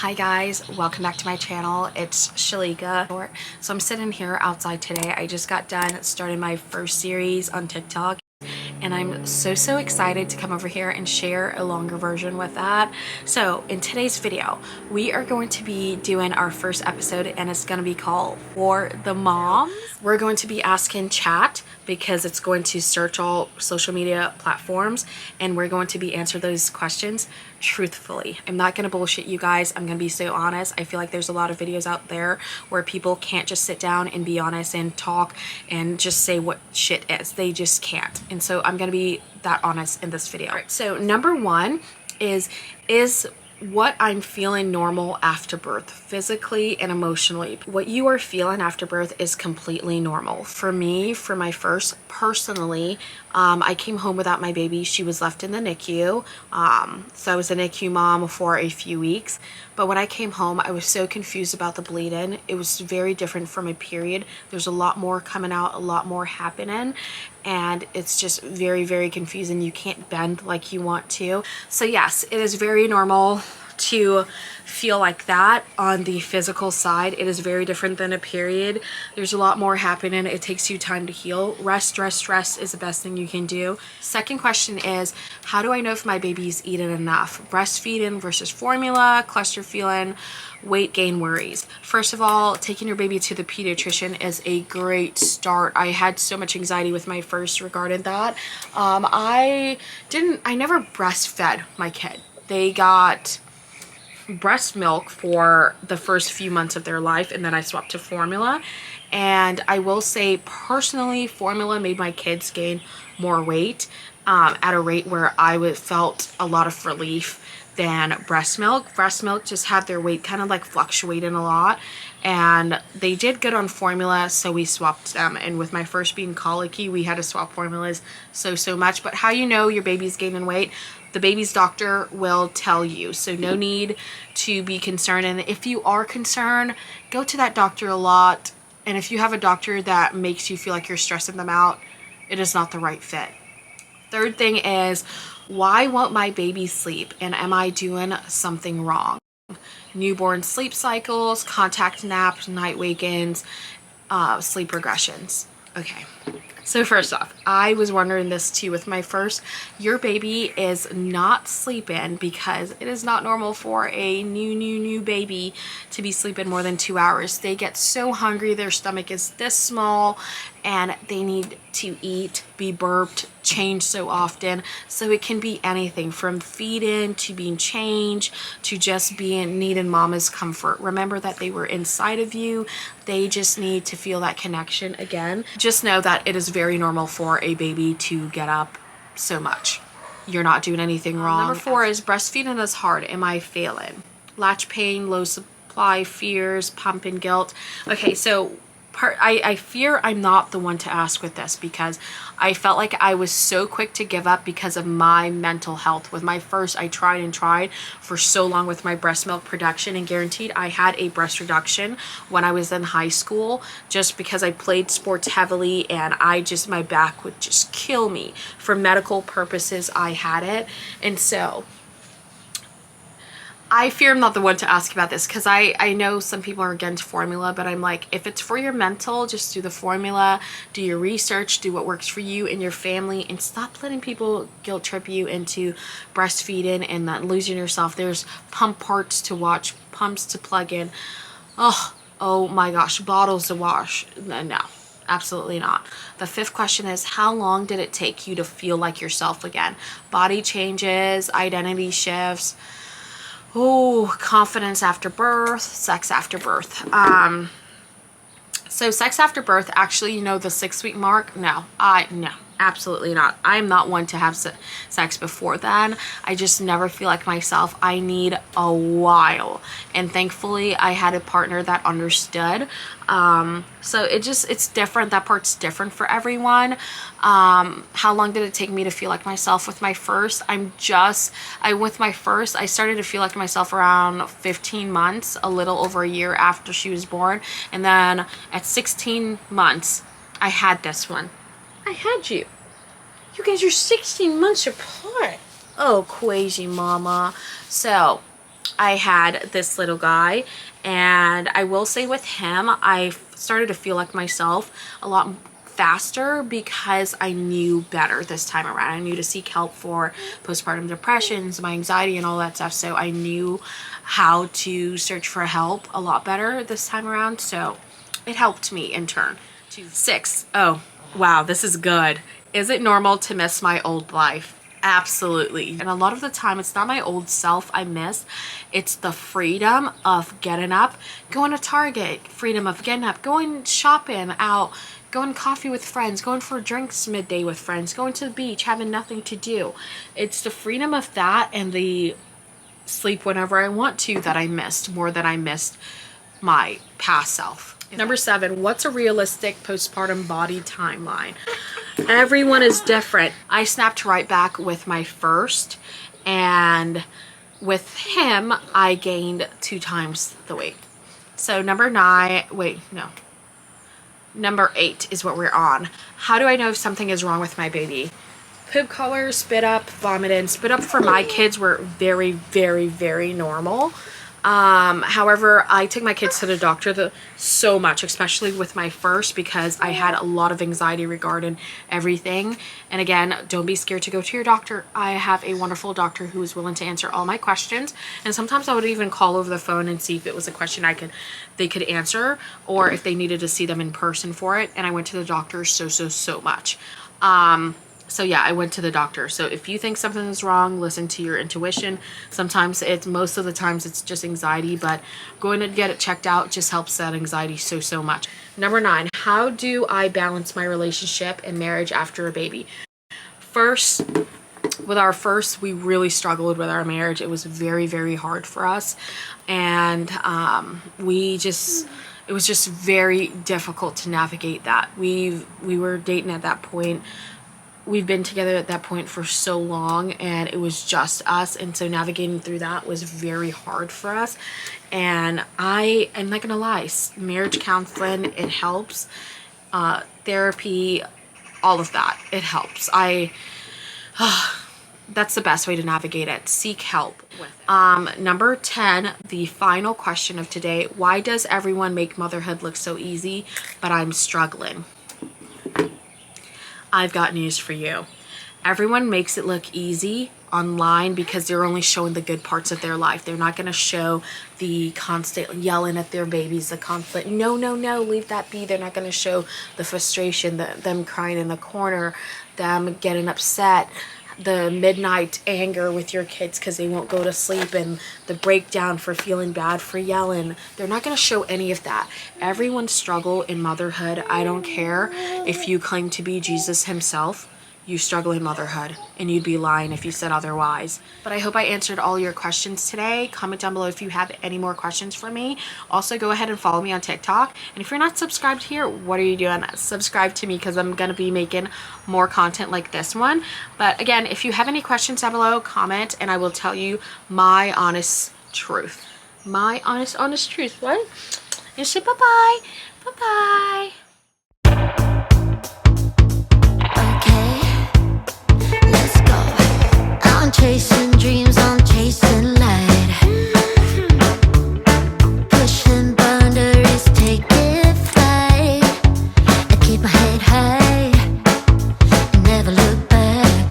Hi guys, welcome back to my channel. It's Sheleka. So I'm sitting here outside today. I just got done starting my first series on TikTok, and I'm so excited to come over here and share a longer version with that. So in today's video, we are going to be doing our first episode, and it's going to be called For the Moms. We're going to be asking chat because it's going to search all social media platforms, and we're going to be answer those questions truthfully. I'm not going to bullshit you guys. I'm going to be so honest. I feel like there's a lot of videos out there where people can't just sit down and be honest and talk and just say what shit is. They just can't. And so I'm going to be that honest in this video. All right, so number one is what I'm feeling normal after birth, physically and emotionally. What you are feeling after birth is completely normal. For me, for my first, personally, I came home without my baby. She was left in the NICU. So I was a NICU mom for a few weeks. But when I came home, I was so confused about the bleeding. It was very different from a period. There's a lot more coming out, a lot more happening. And it's just very confusing. You can't bend like you want to. So yes, it is very normal to feel like that on the physical side. It is very different than a period. There's a lot more happening. It takes you time to heal. Rest is the best thing you can do. Second question is, how do I know if my baby's eaten enough? Breastfeeding versus formula, cluster feeling, weight gain worries. First of all, taking your baby to the pediatrician is a great start. I had so much anxiety with my first regarding that. I never breastfed my kid. They got breast milk for the first few months of their life, and then I swapped to formula. And I will say personally, formula made my kids gain more weight at a rate where I felt a lot of relief than breast milk. Breast milk just had their weight kind of like fluctuating a lot, and they did good on formula, so we swapped them. And with my first being colicky, we had to swap formulas so much. But how you know your baby's gaining weight? The baby's doctor will tell you, so no need to be concerned. And if you are concerned, go to that doctor a lot. And if you have a doctor that makes you feel like you're stressing them out, it is not the right fit. Third thing is, why won't my baby sleep, and am I doing something wrong? Newborn sleep cycles, contact naps, night wake-ins, sleep regressions. Okay, so first off, I was wondering this too with my first. Your baby is not sleeping because it is not normal for a new baby to be sleeping more than 2 hours. They get so hungry, their stomach is this small, and they need to eat, be burped, change so often. So it can be anything from feeding to being changed to just being needing mama's comfort. Remember that they were inside of you. They just need to feel that connection again. Just know that it is very normal for a baby to get up so much. You're not doing anything wrong. Number 4 is breastfeeding is hard. Am I failing? Latch pain, low supply, fears, pump and guilt. Okay, so I fear I'm not the one to ask with this, because I felt like I was so quick to give up because of my mental health. With my first, I tried for so long with my breast milk production, and guaranteed I had a breast reduction when I was in high school, just because I played sports heavily and my back would just kill me. For medical purposes, I had it. And so I fear I'm not the one to ask about this, because I know some people are against formula, but I'm like, if it's for your mental, just do the formula, do your research, do what works for you and your family, and stop letting people guilt trip you into breastfeeding and not losing yourself. There's pump parts to watch, pumps to plug in. Oh my gosh, bottles to wash. No, absolutely not. The 5th question is, how long did it take you to feel like yourself again? Body changes, identity shifts. Oh, confidence after birth, sex after birth. So sex after birth, actually, the 6-week mark, no, absolutely not. I'm not one to have sex before then. I just never feel like myself. I need a while. And thankfully, I had a partner that understood. So it's different. That part's different for everyone. How long did it take me to feel like myself with my first? With my first, I started to feel like myself around 15 months, a little over a year after she was born. And then at 16 months, I had this one. I had you. You guys are 16 months apart. Oh, crazy mama. So I had this little guy, and I will say with him, I started to feel like myself a lot faster because I knew better this time around. I knew to seek help for postpartum depressions, my anxiety, and all that stuff. So I knew how to search for help a lot better this time around. So it helped me in turn. 6. Oh, wow, this is good. Is it normal to miss my old life? Absolutely. And a lot of the time, it's not my old self I miss. It's the freedom of getting up, going to Target, freedom of getting up, going shopping out, going coffee with friends, going for drinks midday with friends, going to the beach, having nothing to do. It's the freedom of that and the sleep whenever I want to that I missed more than I missed my past self. Number 7, what's a realistic postpartum body timeline? Everyone is different. I snapped right back with my first, and with him, I gained 2 times the weight. So number 8 is what we're on. How do I know if something is wrong with my baby? Poop color, spit up, vomiting. Spit up for my kids were very, very, very normal. However, I took my kids to the doctor so much, especially with my first, because I had a lot of anxiety regarding everything. And again, don't be scared to go to your doctor. I have a wonderful doctor who is willing to answer all my questions. And sometimes I would even call over the phone and see if it was a question they could answer, or if they needed to see them in person for it. And I went to the doctor so much. So yeah, I went to the doctor. So if you think something is wrong, listen to your intuition. Sometimes most of the times it's just anxiety, but going to get it checked out just helps that anxiety so much. Number 9, how do I balance my relationship and marriage after a baby? With our first, we really struggled with our marriage. It was very, very hard for us. And it was just very difficult to navigate that. We were dating at that point. We've been together at that point for so long, and it was just us, and so navigating through that was very hard for us. And I'm not gonna lie, marriage counseling, it helps. Therapy, all of that, it helps. That's the best way to navigate it. Seek help with it. Number 10, the final question of today: why does everyone make motherhood look so easy, but I'm struggling? I've got news for you. Everyone makes it look easy online because they're only showing the good parts of their life. They're not going to show the constant yelling at their babies, the constant, no, leave that be. They're not going to show the frustration, them crying in the corner, them getting upset, the midnight anger with your kids because they won't go to sleep, and the breakdown for feeling bad for yelling. They're not going to show any of that. Everyone's struggle in motherhood. I don't care if you claim to be Jesus himself. You struggle in motherhood, and you'd be lying if you said otherwise. But I hope I answered all your questions today. Comment down below if you have any more questions for me. Also, go ahead and follow me on TikTok. And if you're not subscribed here, what are you doing? Subscribe to me, because I'm going to be making more content like this one. But again, if you have any questions down below, comment, and I will tell you my honest truth. My honest truth. What? And say bye-bye. Bye-bye.